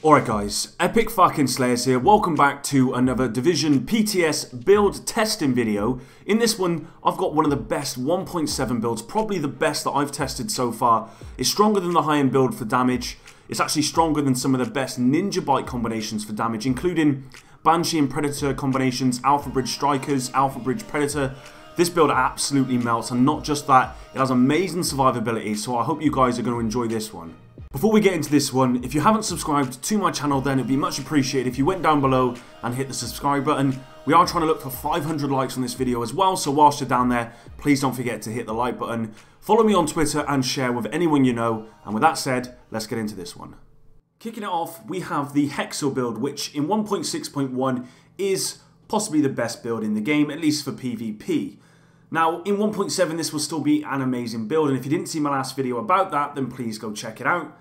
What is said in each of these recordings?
Alright guys, Epic fucking Slayers here. Welcome back to another Division PTS build testing video. In this one, I've got one of the best 1.7 builds, probably the best that I've tested so far. It's stronger than the high-end build for damage. It's actually stronger than some of the best Ninja Bite combinations for damage, including Banshee and Predator combinations, Alpha Bridge Strikers, Alpha Bridge Predator. This build absolutely melts, and not just that, it has amazing survivability, so I hope you guys are going to enjoy this one. Before we get into this one, if you haven't subscribed to my channel, then it'd be much appreciated if you went down below and hit the subscribe button. We are trying to look for 500 likes on this video as well, so whilst you're down there, please don't forget to hit the like button. Follow me on Twitter and share with anyone you know. And with that said, let's get into this one. Kicking it off, we have the Hexo build, which in 1.6.1 is possibly the best build in the game, at least for PvP. Now, in 1.7, this will still be an amazing build, and if you didn't see my last video about that, then please go check it out.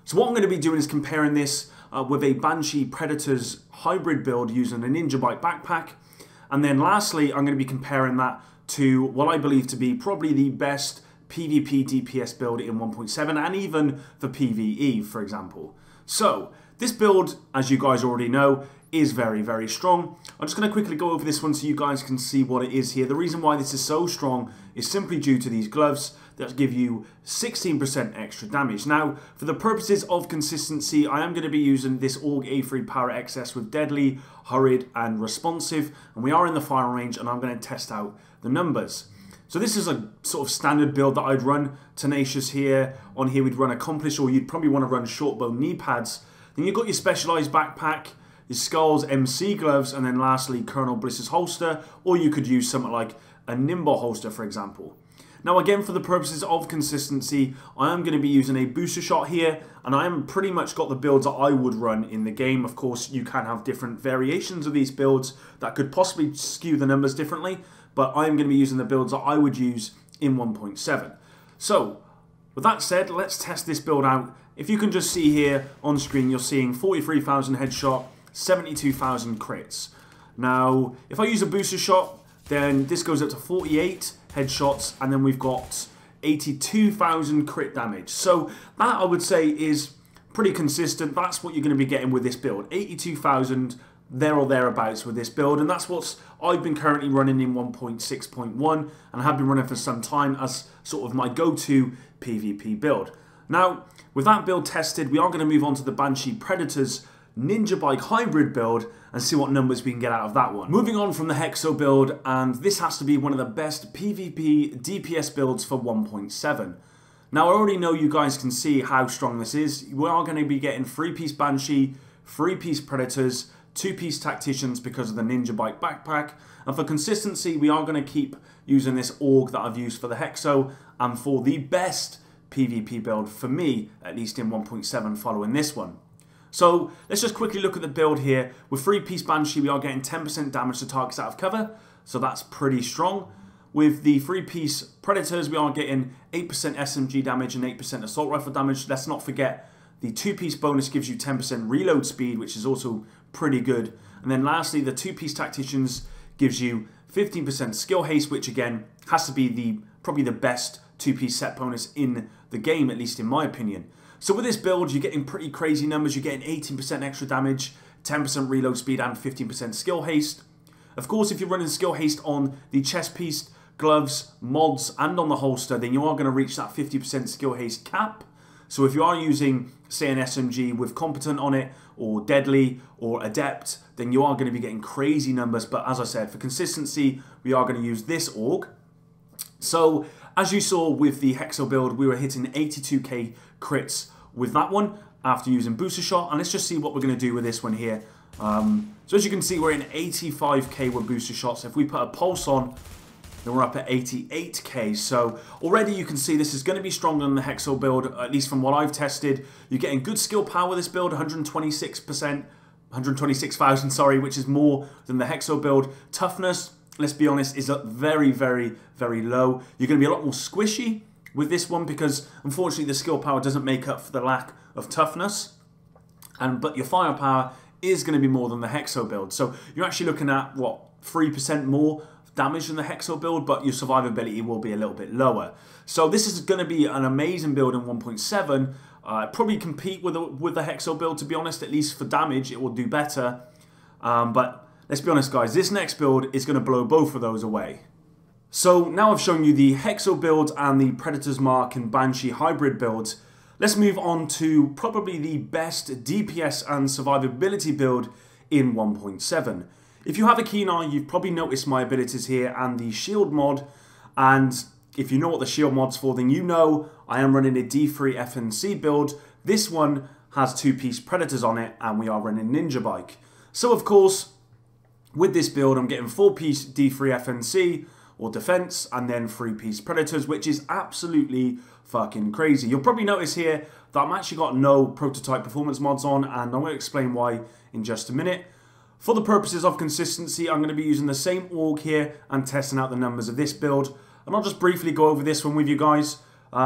So what I'm going to be doing is comparing this with a Banshee Predators hybrid build using a Ninja Bite backpack. And then lastly, I'm going to be comparing that to what I believe to be probably the best PvP DPS build in 1.7, and even for PvE, for example. So, this build, as you guys already know, is very, very strong. I'm just going to quickly go over this one so you guys can see what it is here. The reason why this is so strong is simply due to these gloves that give you 16% extra damage. Now, for the purposes of consistency, I am going to be using this AUG A3 Power XS with Deadly, Hurried, and Responsive. And we are in the firing range, and I'm going to test out the numbers. So this is a sort of standard build that I'd run. Tenacious here. On here, we'd run Accomplished, or you'd probably want to run Shortbow knee pads. Then you've got your Specialized backpack, your Skulls MC gloves, and then lastly Colonel Bliss's holster, or you could use something like a Nimble holster, for example. Now again, for the purposes of consistency, I am going to be using a booster shot here, and I am pretty much got the builds that I would run in the game. Of course, you can have different variations of these builds that could possibly skew the numbers differently, but I am going to be using the builds that I would use in 1.7. So, with that said, let's test this build out. If you can just see here on screen, you're seeing 43,000 headshot, 72,000 crits. Now, if I use a booster shot, then this goes up to 48 headshots, and then we've got 82,000 crit damage. So that, I would say, is pretty consistent. That's what you're going to be getting with this build. 82,000 there or thereabouts with this build, and that's what I've been currently running in 1.6.1, and I have been running for some time as sort of my go-to PvP build. Now, with that build tested, we are going to move on to the Banshee Predators Ninja Bite hybrid build and see what numbers we can get out of that one. Moving on from the Hexo build, and this has to be one of the best PvP DPS builds for 1.7. Now, I already know you guys can see how strong this is. We are going to be getting 3-piece Banshee, 3-piece Predators, 2-piece Tacticians because of the Ninja Bite backpack, and for consistency, we are going to keep using this AUG that I've used for the Hexo, and for the best PvP build, for me, at least in 1.7 following this one. So, let's just quickly look at the build here. With 3-piece Banshee, we are getting 10% damage to targets out of cover, so that's pretty strong. With the 3-piece Predators, we are getting 8% SMG damage and 8% assault rifle damage. Let's not forget, the 2-piece bonus gives you 10% reload speed, which is also pretty good. And then lastly, the 2-piece Tacticians gives you 15% skill haste, which again, has to be probably the best 2-piece set bonus in the game, at least in my opinion. So with this build, you're getting pretty crazy numbers. You're getting 18% extra damage, 10% reload speed, and 15% skill haste. Of course, if you're running skill haste on the chest piece, gloves, mods, and on the holster, then you are going to reach that 50% skill haste cap. So if you are using, say, an SMG with Competent on it, or Deadly, or Adept, then you are going to be getting crazy numbers. But as I said, for consistency, we are going to use this AUG. So, as you saw with the Hexo build, we were hitting 82k crits with that one after using Booster Shot. And let's just see what we're going to do with this one here. So as you can see, we're in 85k with Booster Shots. If we put a Pulse on, then we're up at 88k. So already you can see this is going to be stronger than the Hexo build, at least from what I've tested. You're getting good skill power with this build, 126,000, sorry, which is more than the Hexo build. Toughness, let's be honest, is very, very, very low. You're going to be a lot more squishy with this one because, unfortunately, the skill power doesn't make up for the lack of toughness. But your firepower is going to be more than the Hexo build. So you're actually looking at, what, 3% more damage than the Hexo build, but your survivability will be a little bit lower. So this is going to be an amazing build in 1.7. Probably compete with the Hexo build, to be honest. At least for damage, it will do better. But let's be honest, guys. This next build is going to blow both of those away. So now I've shown you the Hexo build and the Predator's Mark and Banshee Hybrid builds. Let's move on to probably the best DPS and survivability build in 1.7. If you have a keen eye, you've probably noticed my abilities here and the shield mod. And if you know what the shield mod's for, then you know I am running a D3FMC build. This one has 2-piece Predators on it, and we are running Ninja Bike. So of course, with this build, I'm getting 4-piece D3FMC, or defense, and then 3-piece Predators, which is absolutely fucking crazy. You'll probably notice here that I'm actually got no prototype performance mods on, and I'm going to explain why in just a minute. For the purposes of consistency, I'm going to be using the same org here and testing out the numbers of this build. And I'll just briefly go over this one with you guys.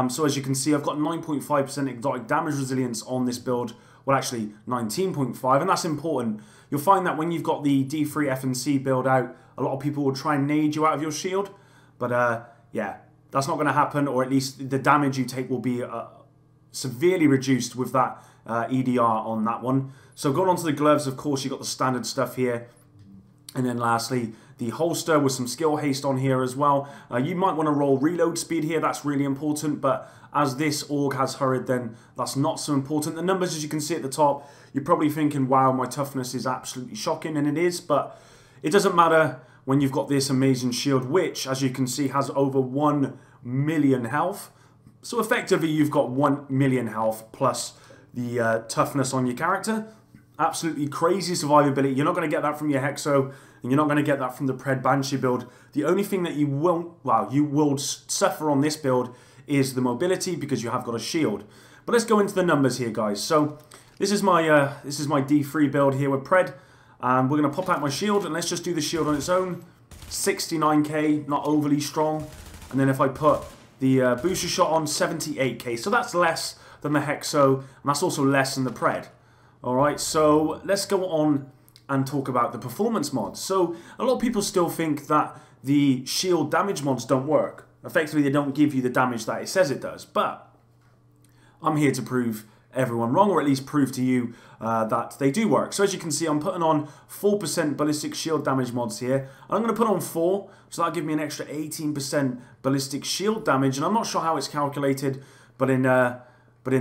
So as you can see, I've got 9.5% exotic damage resilience on this build. Well, actually 19.5, and that's important. You'll find that when you've got the D3FMC build out, a lot of people will try and nade you out of your shield. But yeah, that's not going to happen, or at least the damage you take will be severely reduced with that EDR on that one. So going on to the gloves, of course, you've got the standard stuff here. And then lastly, the holster with some skill haste on here as well. You might want to roll reload speed here, that's really important, but as this org has hurried, then that's not so important. The numbers, as you can see at the top, you're probably thinking, wow, my toughness is absolutely shocking, and it is, but it doesn't matter when you've got this amazing shield, which, as you can see, has over 1 million health. So effectively, you've got 1 million health plus the toughness on your character. Absolutely crazy survivability. You're not going to get that from your Hexo, and you're not going to get that from the Pred Banshee build. The only thing that you won't, well, you will suffer on this build is the mobility, because you have got a shield. But let's go into the numbers here, guys. So this is my D3 build here with Pred, and we're going to pop out my shield, and let's just do the shield on its own. 69k, not overly strong. And then if I put the booster shot on, 78k. So that's less than the Hexo, and that's also less than the Pred. Alright, so let's go on and talk about the performance mods. So a lot of people still think that the shield damage mods don't work. Effectively, they don't give you the damage that it says it does. But I'm here to prove everyone wrong, or at least prove to you that they do work. So as you can see, I'm putting on 4% ballistic shield damage mods here. And I'm going to put on 4, so that'll give me an extra 18% ballistic shield damage. And I'm not sure how it's calculated, but in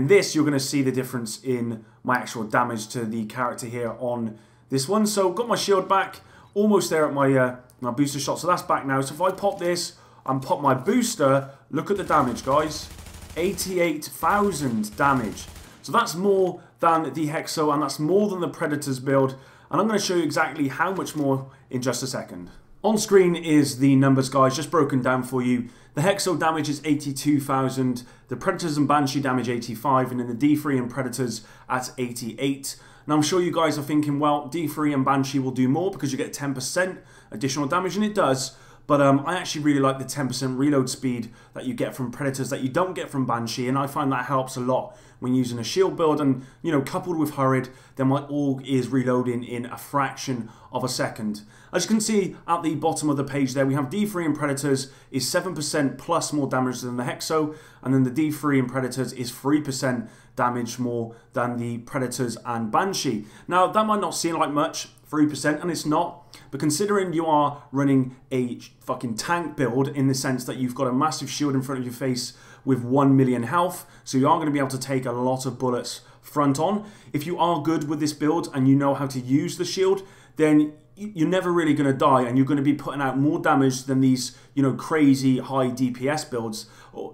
this, you're going to see the difference in my actual damage to the character here on this one. So got my shield back, almost there at my my booster shot. So that's back now. So if I pop this and pop my booster, look at the damage, guys. 88,000 damage. So that's more than the Hexo, and that's more than the Predator's build. And I'm going to show you exactly how much more in just a second. On screen is the numbers, guys, just broken down for you. The Hexo damage is 82,000, the Predators and Banshee damage 85, and then the D3 and Predators at 88. Now I'm sure you guys are thinking, well, D3 and Banshee will do more because you get 10% additional damage, and it does. But I actually really like the 10% reload speed that you get from Predators that you don't get from Banshee, and I find that helps a lot when using a shield build. And, you know, coupled with Hurried, then my org is reloading in a fraction of a second. As you can see at the bottom of the page there, we have D3 and Predators is 7% plus more damage than the Hexo, and then the D3 and Predators is 3% damage more than the Predators and Banshee. Now, that might not seem like much, 3%, and it's not. But considering you are running a fucking tank build in the sense that you've got a massive shield in front of your face with 1 million health, so you are going to be able to take a lot of bullets front on. If you are good with this build and you know how to use the shield, then you're never really going to die, and you're going to be putting out more damage than these, you know, crazy high DPS builds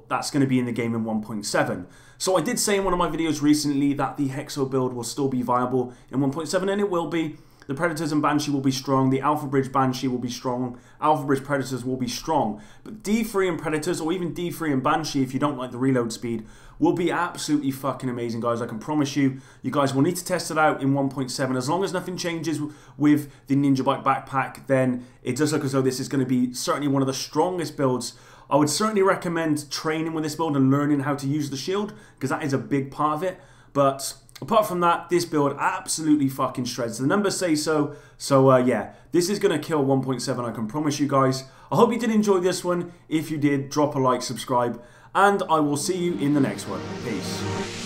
that's going to be in the game in 1.7. So I did say in one of my videos recently that the Hexo build will still be viable in 1.7, and it will be. The Predators and Banshee will be strong. The Alpha Bridge Banshee will be strong. Alpha Bridge Predators will be strong. But D3 and Predators, or even D3 and Banshee, if you don't like the reload speed, will be absolutely fucking amazing, guys. I can promise you. You guys will need to test it out in 1.7. As long as nothing changes with the Ninja Bike backpack, then it does look as though this is going to be certainly one of the strongest builds. I would certainly recommend training with this build and learning how to use the shield, because that is a big part of it. But apart from that, this build absolutely fucking shreds. The numbers say so. So, yeah, this is going to kill 1.7, I can promise you guys. I hope you did enjoy this one. If you did, drop a like, subscribe, and I will see you in the next one. Peace.